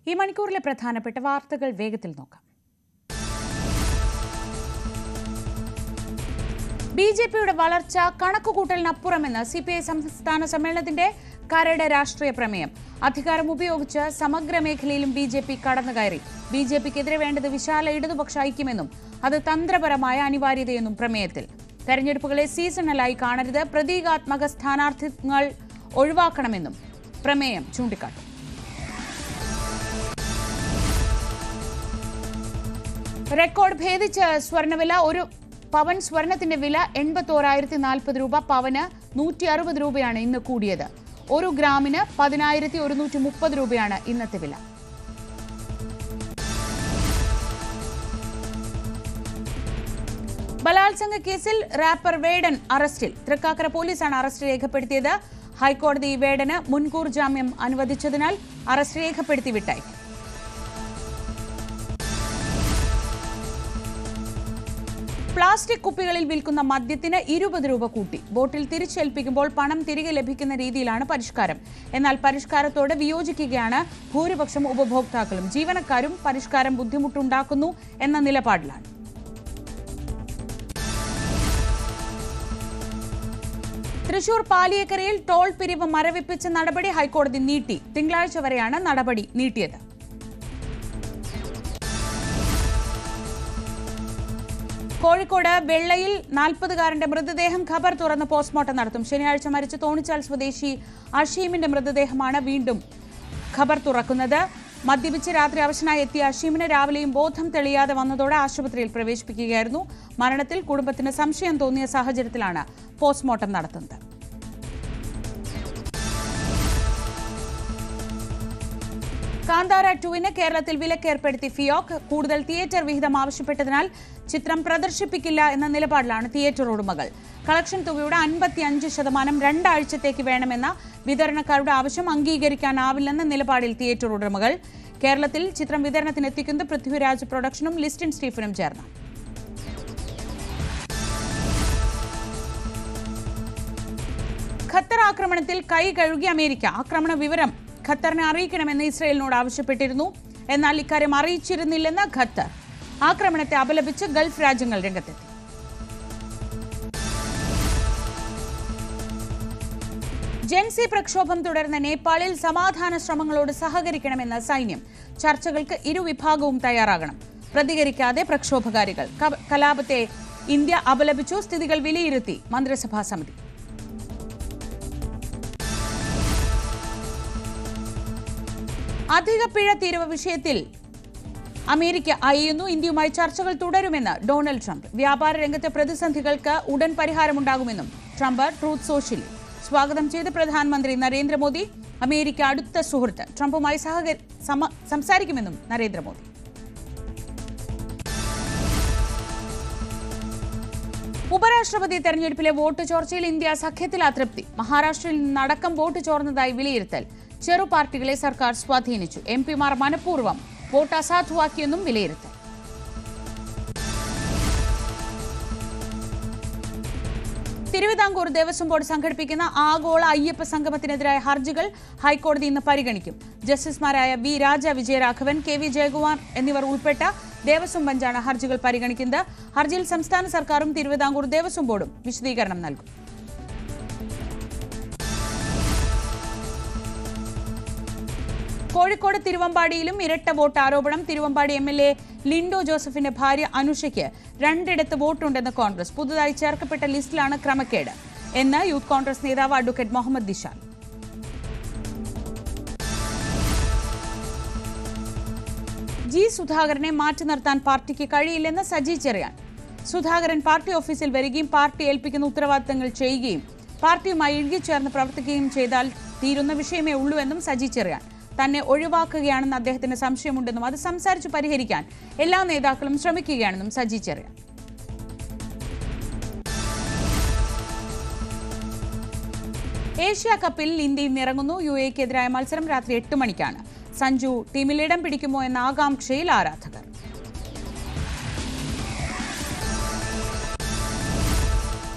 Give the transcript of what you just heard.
ഈ മണിക്കൂറിലെ പ്രധാനപ്പെട്ട വാർത്തകൾ വേഗത്തിൽ നോക്കാം. ബിജെപിയുടെ വളർച്ച കണക്കുകൂട്ടലിനപ്പുറമെന്ന് സിപിഐ സംസ്ഥാന സമ്മേളനത്തിന്റെ കരട് രാഷ്ട്രീയ പ്രമേയം. അധികാരം ഉപയോഗിച്ച് സമഗ്ര മേഖലയിലും ബിജെപി കടന്നുകയറി. ബിജെപിക്കെതിരെ വേണ്ടത് വിശാല ഇടതുപക്ഷ ഐക്യമെന്നും അത് തന്ത്രപരമായ അനിവാര്യതയെന്നും പ്രമേയത്തിൽ. തെരഞ്ഞെടുപ്പുകളെ സീസണലായി കാണരുത്, പ്രതീകാത്മക സ്ഥാനാർത്ഥികൾ ഒഴിവാക്കണമെന്നും പ്രമേയം ചൂണ്ടിക്കാട്ടും. റെക്കോർഡ് ഭേദിച്ച് സ്വർണ്ണവില. ഒരു പവൻ സ്വർണത്തിന്റെ വില 81,040 രൂപ, പവന് 160 രൂപയാണ് ഇന്ന് കൂടിയത്. 1 ഗ്രാമിന് 10,130 രൂപയാണ് ഇന്നത്തെ വില. ബലാത്സംഗ കേസിൽ റാപ്പർ വേടൻ അറസ്റ്റിൽ. തൃക്കാക്കര പോലീസാണ് അറസ്റ്റ് രേഖപ്പെടുത്തിയത്. ഹൈക്കോടതി വേടന് മുൻകൂർ ജാമ്യം അനുവദിച്ചതിനാൽ അറസ്റ്റ് രേഖപ്പെടുത്തി വിട്ടയക്കും. പ്ലാസ്റ്റിക് കുപ്പികളിൽ വിൽക്കുന്ന മദ്യത്തിന് 20 രൂപ കൂട്ടി. ബോട്ടിൽ തിരിച്ചേൽപ്പിക്കുമ്പോൾ പണം തിരികെ ലഭിക്കുന്ന രീതിയിലാണ് പരിഷ്കാരം. എന്നാൽ പരിഷ്കാരത്തോട് വിയോജിക്കുകയാണ് ഭൂരിപക്ഷം ഉപഭോക്താക്കളും. ജീവനക്കാരും പരിഷ്കാരം ബുദ്ധിമുട്ടുണ്ടാക്കുന്നു എന്ന നിലപാടിലാണ്. തൃശൂർ പാലിയേക്കരയിൽ ടോൾ പിരിവ് മരവിപ്പിച്ച നടപടി ഹൈക്കോടതി നീട്ടി. തിങ്കളാഴ്ച വരെയാണ് നടപടി നീട്ടിയത്. കോഴിക്കോട് വെള്ളയിൽ 40-കാരന്റെ മൃതദേഹം ഖബർ തുറന്ന് പോസ്റ്റ്മോർട്ടം നടത്തും. ശനിയാഴ്ച മരിച്ച തോണിച്ചാൽ സ്വദേശി അഷീമിന്റെ മൃതദേഹമാണ് വീണ്ടും ഖബർ തുറക്കുന്നത്. മദ്യപിച്ച് രാത്രി അവശനായി എത്തിയ അഷീമിന് രാവിലെയും ബോധം തെളിയാതെ വന്നതോടെ ആശുപത്രിയിൽ പ്രവേശിപ്പിക്കുകയായിരുന്നു. മരണത്തിൽ കുടുംബത്തിന് സംശയം തോന്നിയ സാഹചര്യത്തിലാണ് പോസ്റ്റ്മോർട്ടം നടത്തുന്നത്. കാന്താര 2-ന് കേരളത്തിൽ വിലക്കേർപ്പെടുത്തി ഫിയോക്. കൂടുതൽ തിയേറ്റർ വിഹിതം ആവശ്യപ്പെട്ടതിനാൽ ചിത്രം പ്രദർശിപ്പിക്കില്ല എന്ന നിലപാടിലാണ് തിയേറ്റർ ഉടമകൾ. കളക്ഷൻ തുകയുടെ 55% 2 ആഴ്ചത്തേക്ക് വേണമെന്ന വിതരണക്കാരുടെ ആവശ്യം അംഗീകരിക്കാനാവില്ലെന്ന നിലപാടിൽ തിയേറ്റർ ഉടമകൾ. കേരളത്തിൽ ചിത്രം വിതരണത്തിനെത്തിക്കുന്നത് പൃഥ്വിരാജ് പ്രൊഡക്ഷനും ലിസ്റ്റിൻ സ്റ്റീഫനും ചേർന്ന്. ഖത്തർ ആക്രമണത്തിൽ കൈ കഴുകി അമേരിക്ക. ആക്രമണ വിവരം ഖത്തറിനെ അറിയിക്കണമെന്ന് ഇസ്രയേലിനോട് ആവശ്യപ്പെട്ടിരുന്നു. എന്നാൽ ഇക്കാര്യം അറിയിച്ചിരുന്നില്ലെന്ന് ഖത്തർ. ആക്രമണത്തെ അപലപിച്ച് ഗൾഫ് രാജ്യങ്ങൾ രംഗത്തെത്തി. ജൻസി പ്രക്ഷോഭം തുടർന്ന നേപ്പാളിൽ സമാധാന ശ്രമങ്ങളോട് സഹകരിക്കണമെന്ന സൈന്യം. ചർച്ചകൾക്ക് ഇരുവിഭാഗവും തയ്യാറാകണം. പ്രതികരിക്കാതെ പ്രക്ഷോഭകാരികൾ. കലാപത്തെ ഇന്ത്യ അപലപിച്ചു. സ്ഥിതികൾ വിലയിരുത്തി മന്ത്രിസഭാ സമിതി. അധിക പിഴ തീരുവ വിഷയത്തിൽ അമേരിക്ക അയയുന്നു. ഇന്ത്യയുമായി ചർച്ചകൾ തുടരുമെന്ന് ഡൊണാൾഡ് ട്രംപ്. വ്യാപാര രംഗത്തെ പ്രതിസന്ധികൾക്ക് ഉടൻ പരിഹാരമുണ്ടാകുമെന്നും ട്രംപ് ട്രൂത്ത് സോഷ്യലിൽ സ്വാഗതം ചെയ്ത് പ്രധാനമന്ത്രി നരേന്ദ്രമോദി. അമേരിക്ക അടുത്ത സുഹൃത്ത്. ട്രംപുമായി സംസാരിക്കുമെന്നും നരേന്ദ്രമോദി. ഉപരാഷ്ട്രപതി തെരഞ്ഞെടുപ്പിലെ വോട്ട് ചോർച്ചയിൽ ഇന്ത്യ സഖ്യത്തിൽ അതൃപ്തി. മഹാരാഷ്ട്രയിൽ നിന്നടക്കം വോട്ട് ചോർന്നതായി വിലയിരുത്തൽ. ചെറു പാർട്ടികളെ സർക്കാർ സ്വാധീനിച്ചു. എംപിമാർ മനഃപൂർവ്വം വോട്ട് അസാധുവാക്കിയെന്നും വിലയിരുത്തൽ. തിരുവിതാംകൂർ ദേവസ്വം ബോർഡ് സംഘടിപ്പിക്കുന്ന ആഗോള അയ്യപ്പ സംഗമത്തിനെതിരായ ഹർജികൾ ഹൈക്കോടതി ഇന്ന് പരിഗണിക്കും. ജസ്റ്റിസുമാരായ വി രാജ, വിജയരാഘവൻ, കെ വി ജയകുമാർ എന്നിവർ ഉൾപ്പെട്ട ദേവസ്വം ബെഞ്ചാണ് ഹർജികൾ പരിഗണിക്കുന്നത്. ഹർജിയിൽ സംസ്ഥാന സർക്കാരും തിരുവിതാംകൂർ ദേവസ്വം ബോർഡും വിശദീകരണം നൽകും. കോഴിക്കോട് തിരുവമ്പാടിയിലും ഇരട്ട വോട്ട് ആരോപണം. തിരുവമ്പാടി MLA ലിൻഡോ ജോസഫിന്റെ ഭാര്യ അനുഷയ്ക്ക് 2 വോട്ടുണ്ടെന്ന് കോൺഗ്രസ്. പുതുതായി ചേർക്കപ്പെട്ട ലിസ്റ്റിലാണ് ക്രമക്കേട് എന്ന് യൂത്ത് കോൺഗ്രസ് നേതാവ് അഡ്വക്കേറ്റ് മുഹമ്മദ് ദിശാൽ. ജി സുധാകരനെ മാറ്റി നിർത്താൻ പാർട്ടിക്ക് കഴിയില്ലെന്ന് സജി ചെറിയാൻ. സുധാകരൻ പാർട്ടി ഓഫീസിൽ വരികയും പാർട്ടി ഏൽപ്പിക്കുന്ന ഉത്തരവാദിത്തങ്ങൾ ചെയ്യുകയും പാർട്ടിയുമായി ഇഴുകിച്ചേർന്ന് പ്രവർത്തിക്കുകയും ചെയ്താൽ തീരുന്ന വിഷയമേ ഉള്ളൂവെന്നും സജി ചെറിയാൻ. തന്നെ ഒഴിവാക്കുകയാണെന്ന് അദ്ദേഹത്തിന് സംശയമുണ്ടെന്നും അത് സംസാരിച്ച് പരിഹരിക്കാൻ എല്ലാ നേതാക്കളും ശ്രമിക്കുകയാണെന്നും സജി ചെറിയാൻ. ഏഷ്യ കപ്പിൽ ഇന്ത്യ ഇന്നിറങ്ങുന്നു. UAE-ക്കെതിരായ മത്സരം രാത്രി 8 മണിക്കാണ്. സഞ്ജു ടീമിൽ ഇടം പിടിക്കുമോ എന്ന ആകാംക്ഷയിൽ ആരാധകർ.